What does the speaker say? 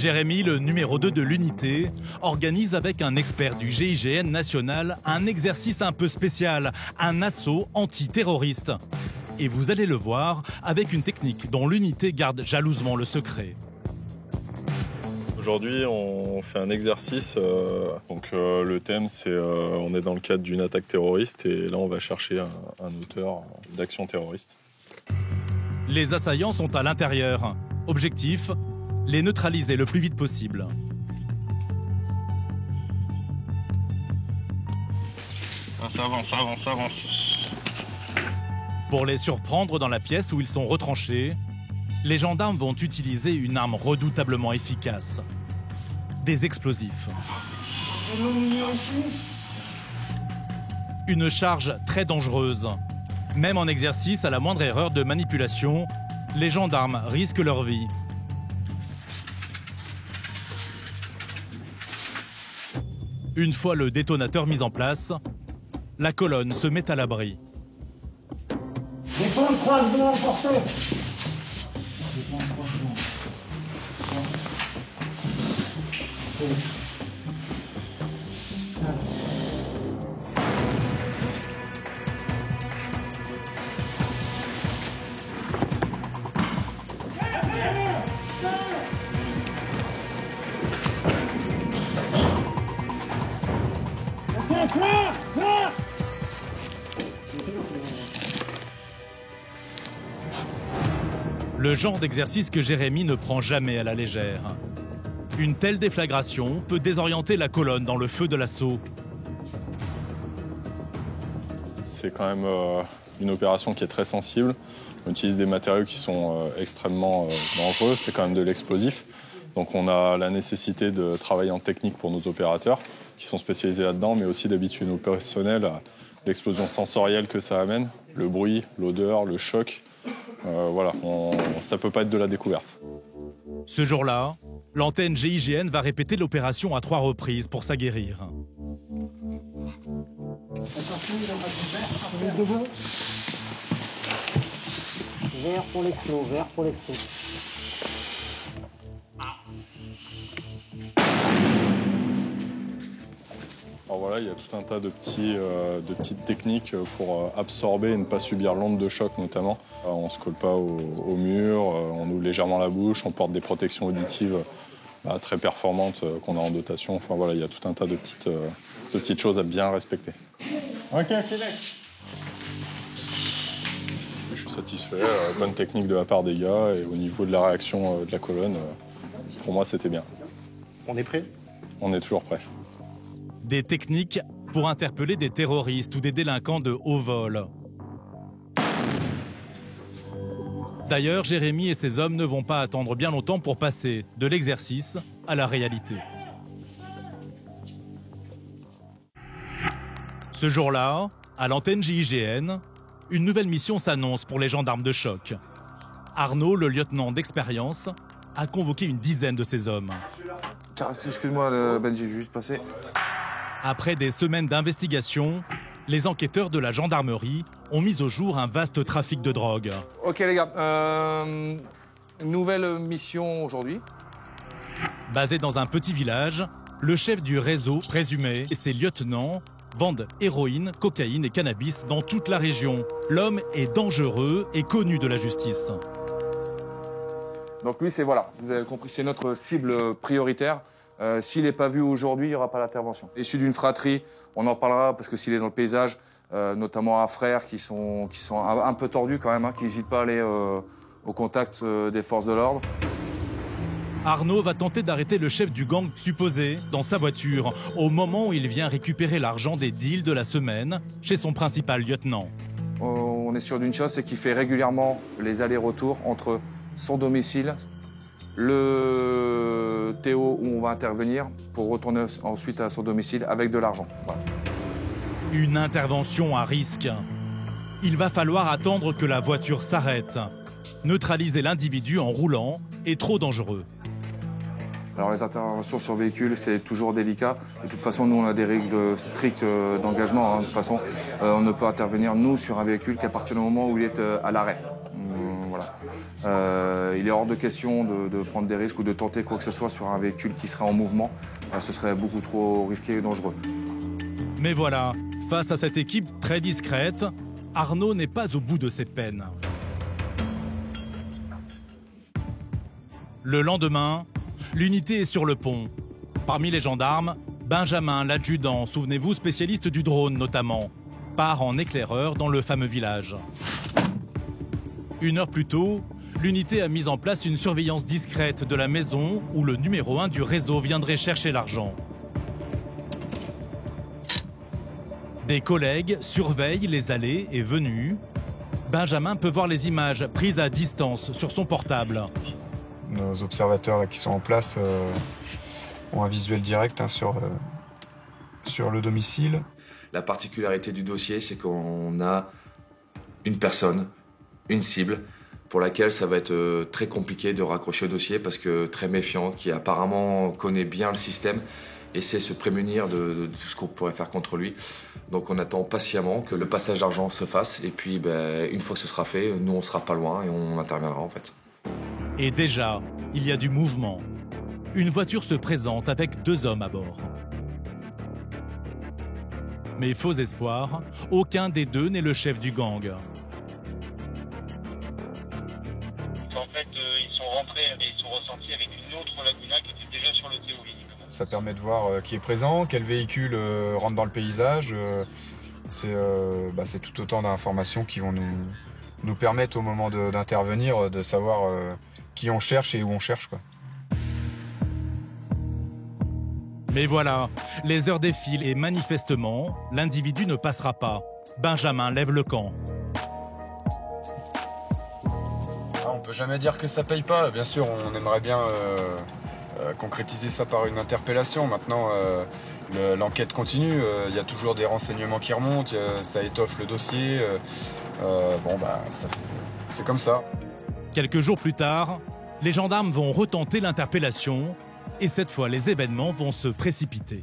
Jérémy, le numéro 2 de l'unité, organise avec un expert du GIGN national un exercice un peu spécial, un assaut antiterroriste. Et vous allez le voir avec une technique dont l'unité garde jalousement le secret. Aujourd'hui, on fait un exercice. Le thème, c'est on est dans le cadre d'une attaque terroriste et là, on va chercher un auteur d'action terroriste. Les assaillants sont à l'intérieur. Objectif, les neutraliser le plus vite possible. Ça avance. Pour les surprendre dans la pièce où ils sont retranchés, les gendarmes vont utiliser une arme redoutablement efficace. Des explosifs. Une charge très dangereuse. Même en exercice, à la moindre erreur de manipulation, les gendarmes risquent leur vie. Une fois le détonateur mis en place, la colonne se met à l'abri. Des points de croisement emportés. Le genre d'exercice que Jérémy ne prend jamais à la légère. Une telle déflagration peut désorienter la colonne dans le feu de l'assaut. C'est quand même une opération qui est très sensible. On utilise des matériaux qui sont extrêmement dangereux. C'est quand même de l'explosif. Donc on a la nécessité de travailler en technique pour nos opérateurs qui sont spécialisés là-dedans, mais aussi d'habituer nos personnels à l'explosion sensorielle que ça amène, le bruit, l'odeur, le choc. Ça ne peut pas être de la découverte. Ce jour-là, l'antenne GIGN va répéter l'opération à 3 reprises pour s'aguerrir. Vert pour l'explos, vert pour l'explos. Alors voilà, il y a tout un tas de petites techniques pour absorber et ne pas subir l'onde de choc notamment. On ne se colle pas au mur, on ouvre légèrement la bouche, on porte des protections auditives très performantes qu'on a en dotation. Enfin voilà, il y a tout un tas de petites choses à bien respecter. Ok, Félix. Je suis satisfait, bonne technique de la part des gars et au niveau de la réaction de la colonne, pour moi c'était bien. On est prêt ? On est toujours prêt. Des techniques pour interpeller des terroristes ou des délinquants de haut vol. D'ailleurs, Jérémy et ses hommes ne vont pas attendre bien longtemps pour passer de l'exercice à la réalité. Ce jour-là, à l'antenne GIGN, une nouvelle mission s'annonce pour les gendarmes de choc. Arnaud, le lieutenant d'expérience, a convoqué une dizaine de ses hommes. Tiens, excuse-moi, Ben, j'ai juste passé. Après des semaines d'investigation, les enquêteurs de la gendarmerie ont mis au jour un vaste trafic de drogue. Ok les gars, nouvelle mission aujourd'hui. Basé dans un petit village, le chef du réseau présumé et ses lieutenants vendent héroïne, cocaïne et cannabis dans toute la région. L'homme est dangereux et connu de la justice. Donc lui, vous avez compris, c'est notre cible prioritaire. S'il n'est pas vu aujourd'hui, il n'y aura pas d'intervention. Issu d'une fratrie, on en parlera parce que s'il est dans le paysage, notamment un frère qui sont un peu tordus quand même, qui n'hésitent pas à aller au contact des forces de l'ordre. Arnaud va tenter d'arrêter le chef du gang supposé dans sa voiture au moment où il vient récupérer l'argent des deals de la semaine chez son principal lieutenant. On est sûr d'une chose, c'est qu'il fait régulièrement les allers-retours entre son domicile, le Théo où on va intervenir pour retourner ensuite à son domicile avec de l'argent. Voilà. Une intervention à risque. Il va falloir attendre que la voiture s'arrête. Neutraliser l'individu en roulant est trop dangereux. Alors les interventions sur véhicule, c'est toujours délicat. De toute façon, nous, on a des règles strictes d'engagement. De toute façon, on ne peut intervenir, nous, sur un véhicule qu'à partir du moment où il est à l'arrêt. Voilà. Il est hors de question de prendre des risques ou de tenter quoi que ce soit sur un véhicule qui serait en mouvement. Ce serait beaucoup trop risqué et dangereux. Mais voilà, face à cette équipe très discrète, Arnaud n'est pas au bout de ses peines. Le lendemain, l'unité est sur le pont. Parmi les gendarmes, Benjamin, l'adjudant, souvenez-vous, spécialiste du drone notamment, part en éclaireur dans le fameux village. 1 heure plus tôt, l'unité a mis en place une surveillance discrète de la maison où le numéro 1 du réseau viendrait chercher l'argent. Des collègues surveillent les allées et venues. Benjamin peut voir les images prises à distance sur son portable. Nos observateurs là, qui sont en place ont un visuel direct sur le domicile. La particularité du dossier, c'est qu'on a une personne, une cible, pour laquelle ça va être très compliqué de raccrocher au dossier parce que très méfiante, qui apparemment connaît bien le système et sait se prémunir de tout ce qu'on pourrait faire contre lui. Donc on attend patiemment que le passage d'argent se fasse et puis une fois que ce sera fait, nous on sera pas loin et on interviendra en fait. Et déjà, il y a du mouvement. Une voiture se présente avec 2 hommes à bord. Mais faux espoir, aucun des deux n'est le chef du gang. En fait, ils sont rentrés et ils sont ressortis avec une autre Laguna qui était déjà sur le TO. Ça permet de voir qui est présent, quel véhicule rentre dans le paysage. C'est tout autant d'informations qui vont nous permettre au moment d'intervenir de savoir qui on cherche et où on cherche, quoi. Mais voilà, les heures défilent et manifestement, l'individu ne passera pas. Benjamin lève le camp. On peut jamais dire que ça paye pas. Bien sûr, on aimerait bien concrétiser ça par une interpellation. Maintenant, l'enquête continue. Il y a toujours des renseignements qui remontent. Ça étoffe le dossier. C'est comme ça. Quelques jours plus tard, les gendarmes vont retenter l'interpellation et cette fois, les événements vont se précipiter.